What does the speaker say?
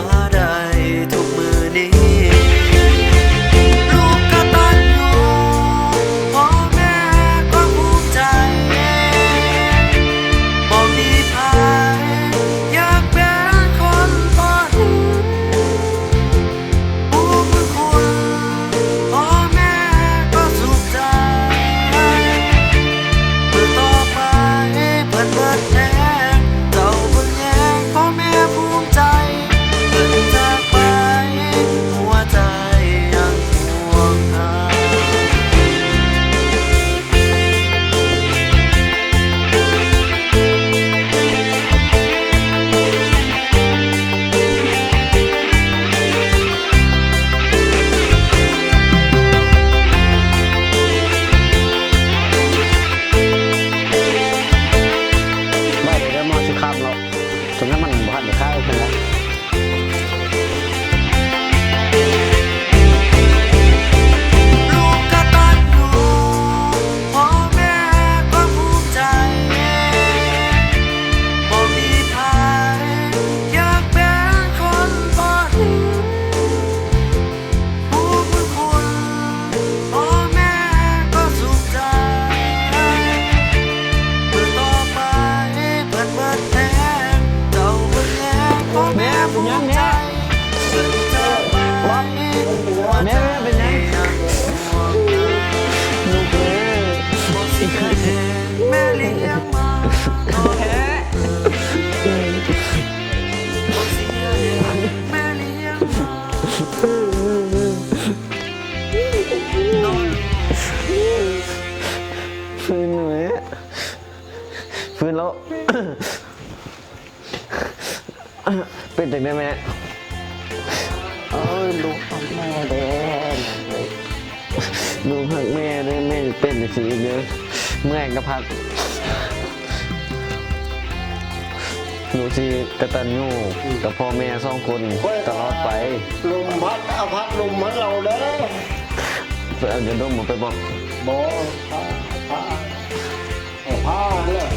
มาได้ทุกมือนี้ลูกกตัญญูพ่อแม่ก็ภูมิใจบ่มีใครอยากเป็นคนต้นผู้เป็นคุณพ่อแม่ก็สุขใจเมื่อต่อไปเพิ่นเบิดแรงเจ้าเบิ่งแยงพ่อแม่ภูมิใจเพิ่นจากไปหัวใจยังห่วงหา ไม่ได้ได้มอสิคำหรอกจนนั้นมันบ้านเดือดข้าวขึ้นแล้ว ลูกกตัญญูพ่อแม่ก็ภูมิใจบ่มีใครอยากเป็นคนต้นผู้เป็นคุณพ่อแม่ก็สุขใจเมื่อต่อไปเพิ่นเบิดแรงเจ้าเบิ่งแยงพ่อแม่ภูมิใจเพิ่นจากไปหัวใจยังห่วงหา ลูกเอ้ย แม่เลี้ยงมาตอนแม่เลี้ยงมาตอน ฟื้นหน่อยฟื้นแล้ว เป็นจังได้ไหมเอ้ยลูกหักแม่เด้ลูกหักแม่เด้แม่เป็นแต่สีเยอะเมื่อยก็พักหนูสิกตัญญูกับพ่อแม่สองคนตลอดไป ลมพัดเอาพัดลมเหมือนเราเด้อ เอาเดี๋ยวดมหมดไปบอก บอกผ้าเอาผ้าเลย